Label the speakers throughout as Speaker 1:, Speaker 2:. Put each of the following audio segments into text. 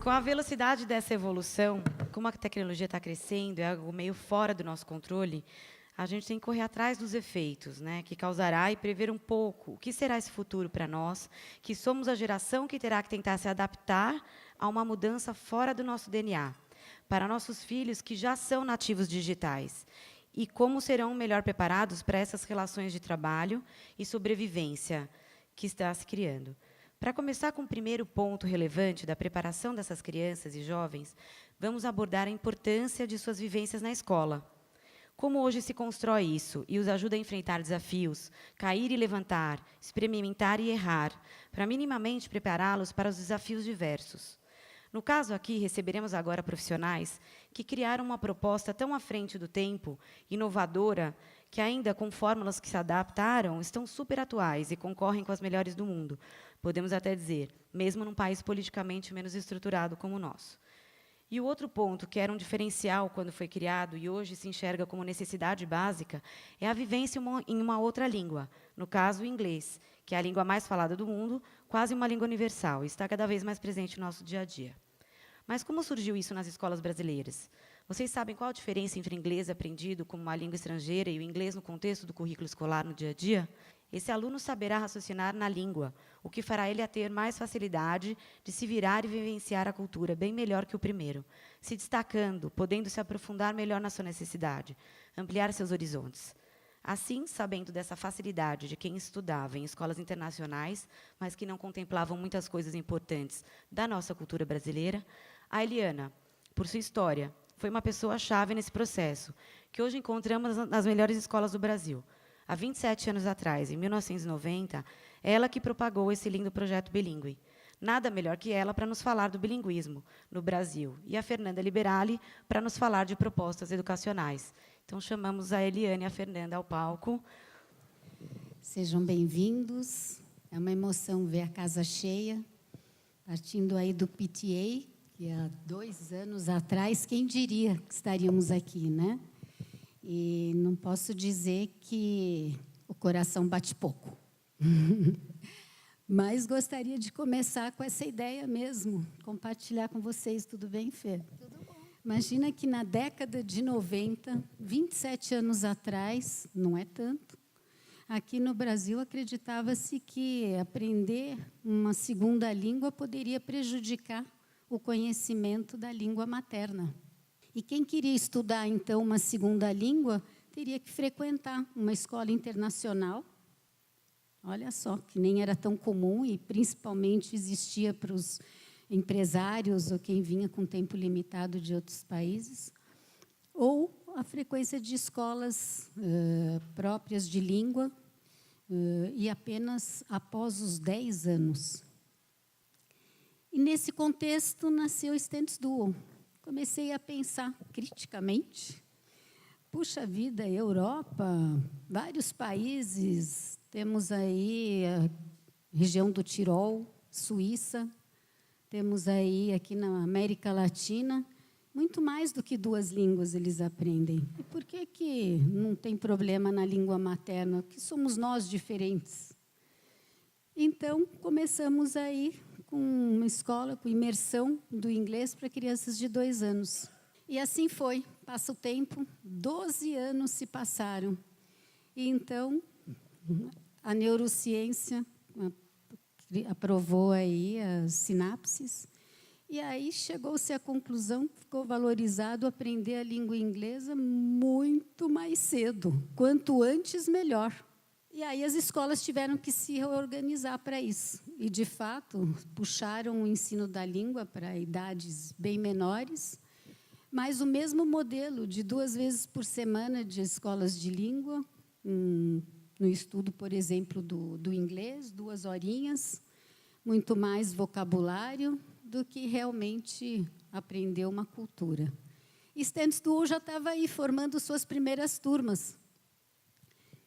Speaker 1: Com a velocidade dessa evolução, como a tecnologia está crescendo, é algo meio fora do nosso controle, a gente tem que correr atrás dos efeitos, né, que causará e prever um pouco o que será esse futuro para nós, que somos a geração que terá que tentar se adaptar a uma mudança fora do nosso DNA, para nossos filhos que já são nativos digitais, e como serão melhor preparados para essas relações de trabalho e sobrevivência que está se criando. Para começar com o primeiro ponto relevante da preparação dessas crianças e jovens, vamos abordar a importância de suas vivências na escola. Como hoje se constrói isso e os ajuda a enfrentar desafios, cair e levantar, experimentar e errar, para minimamente prepará-los para os desafios diversos. No caso aqui, receberemos agora profissionais que criaram uma proposta tão à frente do tempo, inovadora, que ainda com fórmulas que se adaptaram, estão super atuais e concorrem com as melhores do mundo. Podemos até dizer, mesmo num país politicamente menos estruturado como o nosso. E o outro ponto, que era um diferencial quando foi criado e hoje se enxerga como necessidade básica, é a vivência em uma outra língua, no caso o inglês, que é a língua mais falada do mundo, quase uma língua universal, e está cada vez mais presente no nosso dia a dia. Mas como surgiu isso nas escolas brasileiras? Vocês sabem qual a diferença entre o inglês aprendido como uma língua estrangeira e o inglês no contexto do currículo escolar no dia a dia? Esse aluno saberá raciocinar na língua, o que fará ele a ter mais facilidade de se virar e vivenciar a cultura bem melhor que o primeiro, se destacando, podendo se aprofundar melhor na sua necessidade, ampliar seus horizontes. Assim, sabendo dessa facilidade de quem estudava em escolas internacionais, mas que não contemplavam muitas coisas importantes da nossa cultura brasileira, a Eliana, por sua história, foi uma pessoa-chave nesse processo, que hoje encontramos nas melhores escolas do Brasil. Há 27 anos atrás, em 1990, ela que propagou esse lindo projeto bilíngue. Nada melhor que ela para nos falar do bilinguismo no Brasil. E a Fernanda Liberali para nos falar de propostas educacionais. Então, chamamos a Eliane e a Fernanda ao palco.
Speaker 2: Sejam bem-vindos. É uma emoção ver a casa cheia, partindo aí do PTA, que há 2 anos atrás, quem diria que estaríamos aqui, né? E não posso dizer que o coração bate pouco. Mas gostaria de começar com essa ideia mesmo, compartilhar com vocês. Tudo bem, Fê? Tudo bom. Imagina que na década de 90, 27 anos atrás, não é tanto, aqui no Brasil acreditava-se que aprender uma segunda língua poderia prejudicar o conhecimento da língua materna. E quem queria estudar, então, uma segunda língua, teria que frequentar uma escola internacional. Olha só, que nem era tão comum e, principalmente, existia para os empresários ou quem vinha com tempo limitado de outros países. Ou a frequência de escolas próprias de língua e apenas após os 10 anos. E, nesse contexto, nasceu o Stands Duo. Comecei a pensar criticamente. Puxa vida, Europa, vários países, temos aí a região do Tirol, Suíça, temos aí aqui na América Latina, muito mais do que 2 línguas eles aprendem. E por que não tem problema na língua materna? Que somos nós diferentes? Então, começamos aí com uma escola com imersão do inglês para crianças de 2 anos. E assim foi, passa o tempo, 12 anos se passaram. E então, a neurociência aprovou aí as sinapses, e aí chegou-se à conclusão que ficou valorizado aprender a língua inglesa muito mais cedo. Quanto antes, melhor. E aí as escolas tiveram que se reorganizar para isso. E, de fato, puxaram o ensino da língua para idades bem menores, mas o mesmo modelo de 2 vezes por semana de escolas de língua, no estudo, por exemplo, do inglês, 2 horinhas, muito mais vocabulário do que realmente aprender uma cultura. E Stands Duo já estava aí formando suas primeiras turmas.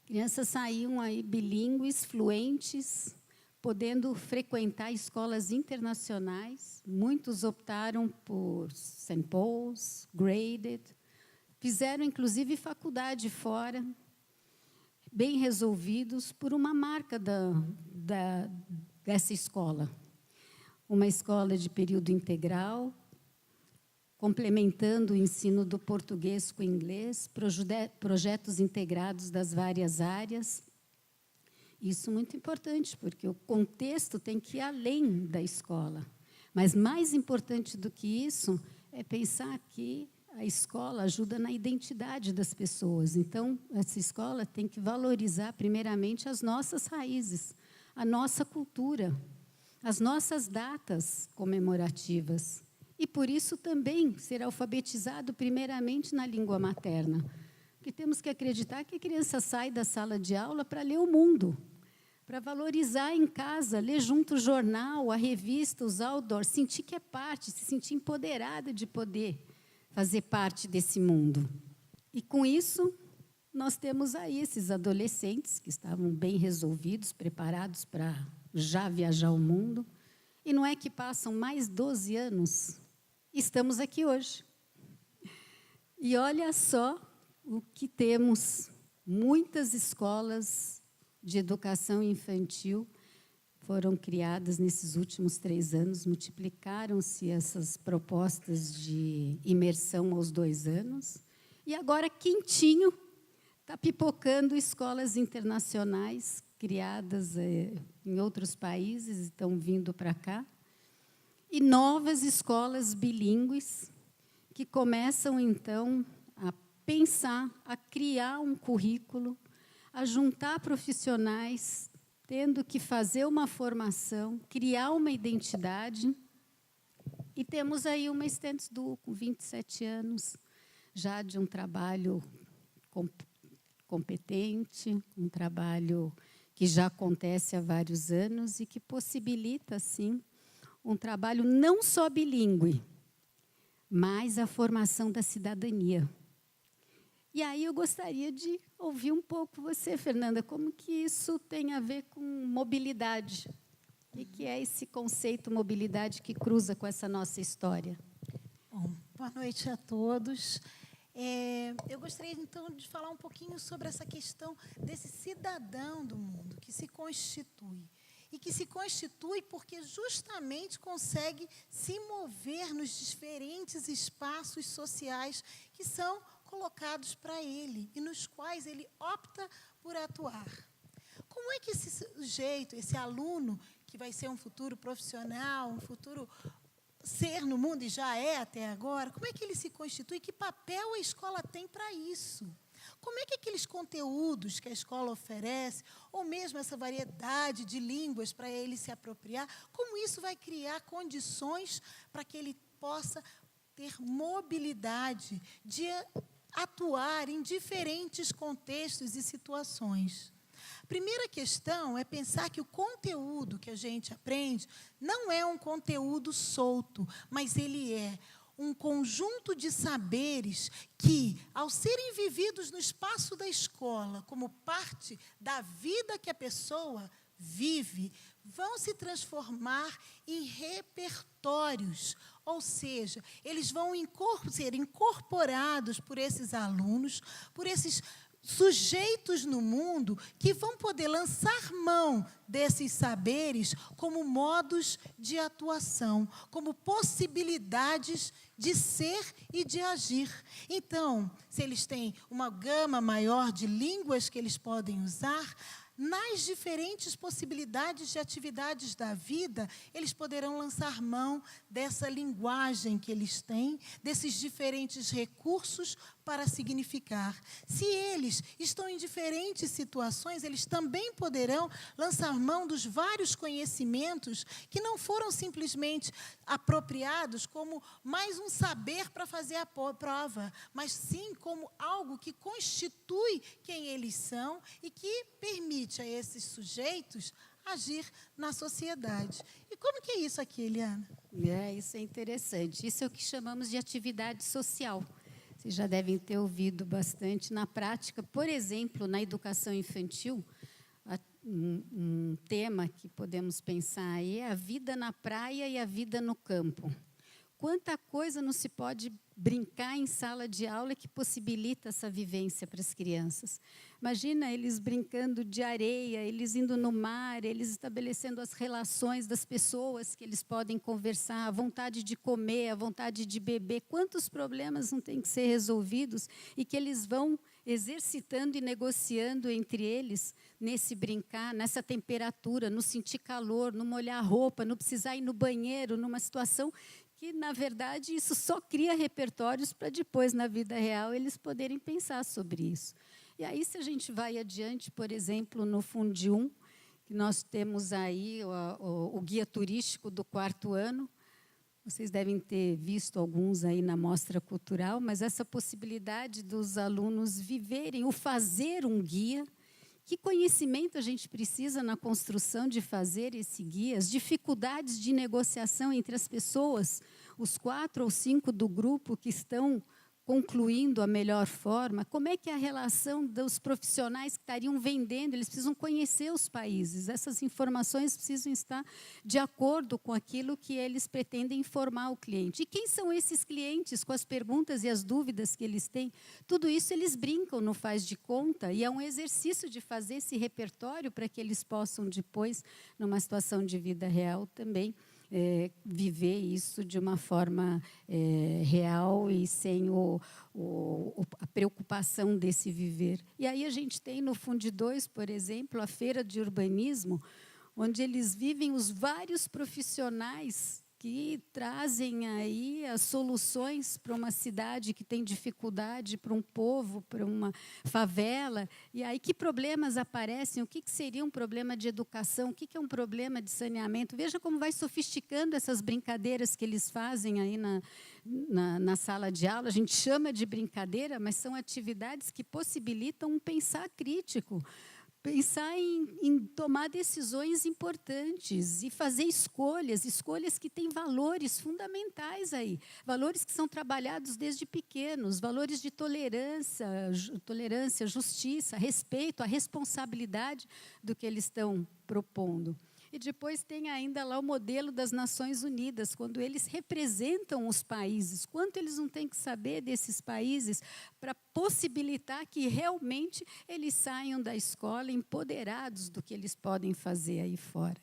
Speaker 2: Crianças saíam aí bilíngues, fluentes, podendo frequentar escolas internacionais. Muitos optaram por St. Paul's, Graded, fizeram inclusive faculdade fora, bem resolvidos por uma marca dessa escola. uma escola de período integral, complementando o ensino do português com o inglês, projetos integrados das várias áreas. Isso é muito importante, porque o contexto tem que ir além da escola. Mas, mais importante do que isso, é pensar que a escola ajuda na identidade das pessoas. Então, essa escola tem que valorizar, primeiramente, as nossas raízes, a nossa cultura, as nossas datas comemorativas. E, por isso, também ser alfabetizado, primeiramente, na língua materna. Porque temos que acreditar que a criança sai da sala de aula para ler o mundo, para valorizar em casa, ler junto o jornal, a revista, os outdoors, sentir que é parte, se sentir empoderada de poder fazer parte desse mundo. E, com isso, nós temos aí esses adolescentes que estavam bem resolvidos, preparados para já viajar o mundo. E não é que passam mais 12 anos, estamos aqui hoje. E olha só o que temos. Muitas escolas de educação infantil foram criadas nesses últimos 3 anos, multiplicaram-se essas propostas de imersão aos 2 anos, e agora, quentinho, está pipocando escolas internacionais, criadas em outros países, estão vindo para cá, e novas escolas bilíngues, que começam, então, a pensar, a criar um currículo, a juntar profissionais, tendo que fazer uma formação, criar uma identidade. E temos aí uma Stands Du, com 27 anos, já de um trabalho competente, um trabalho que já acontece há vários anos e que possibilita, sim, um trabalho não só bilíngue, mas a formação da cidadania. E aí eu gostaria de ouvir um pouco você, Fernanda, como que isso tem a ver com mobilidade? O que é esse conceito mobilidade que cruza com essa nossa história?
Speaker 3: Bom, boa noite a todos. Eu gostaria, então, de falar um pouquinho sobre essa questão desse cidadão do mundo que se constitui. E que se constitui porque justamente consegue se mover nos diferentes espaços sociais que são colocados para ele e nos quais ele opta por atuar. Como é que esse sujeito, esse aluno, que vai ser um futuro profissional, um futuro ser no mundo, e já é até agora, como é que ele se constitui? Que papel a escola tem para isso? Como é que aqueles conteúdos que a escola oferece, ou mesmo essa variedade de línguas para ele se apropriar, como isso vai criar condições para que ele possa ter mobilidade de atuar em diferentes contextos e situações? A primeira questão é pensar que o conteúdo que a gente aprende não é um conteúdo solto, mas ele é um conjunto de saberes que, ao serem vividos no espaço da escola, como parte da vida que a pessoa vive, vão se transformar em repertórios, ou seja, eles vão ser incorporados por esses alunos, por esses sujeitos no mundo que vão poder lançar mão desses saberes como modos de atuação, como possibilidades de ser e de agir. Então, se eles têm uma gama maior de línguas que eles podem usar, nas diferentes possibilidades de atividades da vida, eles poderão lançar mão dessa linguagem que eles têm, desses diferentes recursos para significar. Se eles estão em diferentes situações, eles também poderão lançar mão dos vários conhecimentos que não foram simplesmente apropriados como mais um saber para fazer a prova, mas sim como algo que constitui quem eles são e que permite a esses sujeitos agir na sociedade. E como que é isso aqui, Eliana?
Speaker 2: Isso é interessante. Isso é o que chamamos de atividade social. Vocês já devem ter ouvido bastante na prática. Por exemplo, na educação infantil, um tema que podemos pensar aí é a vida na praia e a vida no campo. quanta coisa não se pode brincar em sala de aula que possibilita essa vivência para as crianças. Imagina eles brincando de areia, eles indo no mar, eles estabelecendo as relações das pessoas que eles podem conversar, a vontade de comer, a vontade de beber. Quantos problemas não têm que ser resolvidos e que eles vão exercitando e negociando entre eles nesse brincar, nessa temperatura, no sentir calor, no molhar a roupa, no precisar ir no banheiro, numa situação que, na verdade, isso só cria repertórios para depois, na vida real, eles poderem pensar sobre isso. E aí, se a gente vai adiante, por exemplo, no Fundium, que nós temos aí o guia turístico do 4º ano, vocês devem ter visto alguns aí na mostra cultural, mas essa possibilidade dos alunos viverem, o fazer um guia. Que conhecimento a gente precisa na construção de fazer esse guia? As dificuldades de negociação entre as pessoas, os 4 ou 5 do grupo que estão concluindo a melhor forma. Como é que é a relação dos profissionais que estariam vendendo? Eles precisam conhecer os países. Essas informações precisam estar de acordo com aquilo que eles pretendem informar o cliente. E quem são esses clientes, com as perguntas e as dúvidas que eles têm? Tudo isso eles brincam no faz de conta, e é um exercício de fazer esse repertório para que eles possam depois, numa situação de vida real também, viver isso de uma forma real e sem a preocupação desse viver. E aí a gente tem no Fundi 2, por exemplo, a feira de urbanismo, onde eles vivem os vários profissionais que trazem aí as soluções para uma cidade que tem dificuldade, para um povo, para uma favela. E aí que problemas aparecem? O que seria um problema de educação? O que é um problema de saneamento? Veja como vai sofisticando essas brincadeiras que eles fazem aí na sala de aula. A gente chama de brincadeira, mas são atividades que possibilitam um pensar crítico. Pensar em tomar decisões importantes e fazer escolhas que têm valores fundamentais aí, valores que são trabalhados desde pequenos, valores de tolerância, justiça, respeito, a responsabilidade do que eles estão propondo. E depois tem ainda lá o modelo das Nações Unidas, quando eles representam os países, quanto eles não têm que saber desses países para possibilitar que realmente eles saiam da escola empoderados do que eles podem fazer aí fora.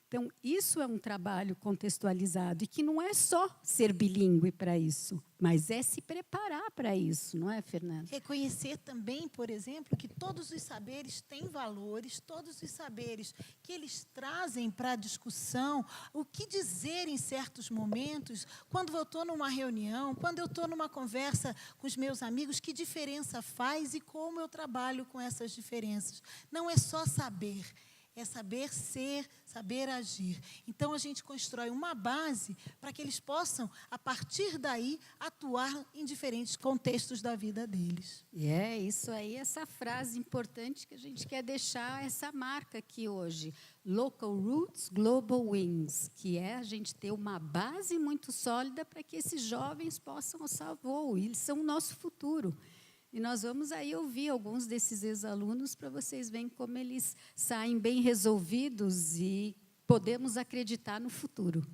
Speaker 2: Então, isso é um trabalho contextualizado e que não é só ser bilíngue para isso, mas é se preparar para isso, não é, Fernanda?
Speaker 3: Reconhecer também, por exemplo, que todos os saberes têm valores, todos os saberes que eles trazem para a discussão, o que dizer em certos momentos, quando eu estou numa reunião, quando eu estou numa conversa com os meus amigos, que diferença faz e como eu trabalho com essas diferenças. Não é só saber. É saber ser, saber agir. Então, a gente constrói uma base para que eles possam, a partir daí, atuar em diferentes contextos da vida deles.
Speaker 2: E é isso aí, essa frase importante que a gente quer deixar, essa marca aqui hoje. Local Roots, Global Wings, que é a gente ter uma base muito sólida para que esses jovens possam alçar voo. Eles são o nosso futuro. E nós vamos aí ouvir alguns desses ex-alunos para vocês verem como eles saem bem resolvidos e podemos acreditar no futuro.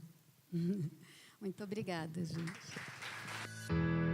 Speaker 2: Muito obrigada, gente.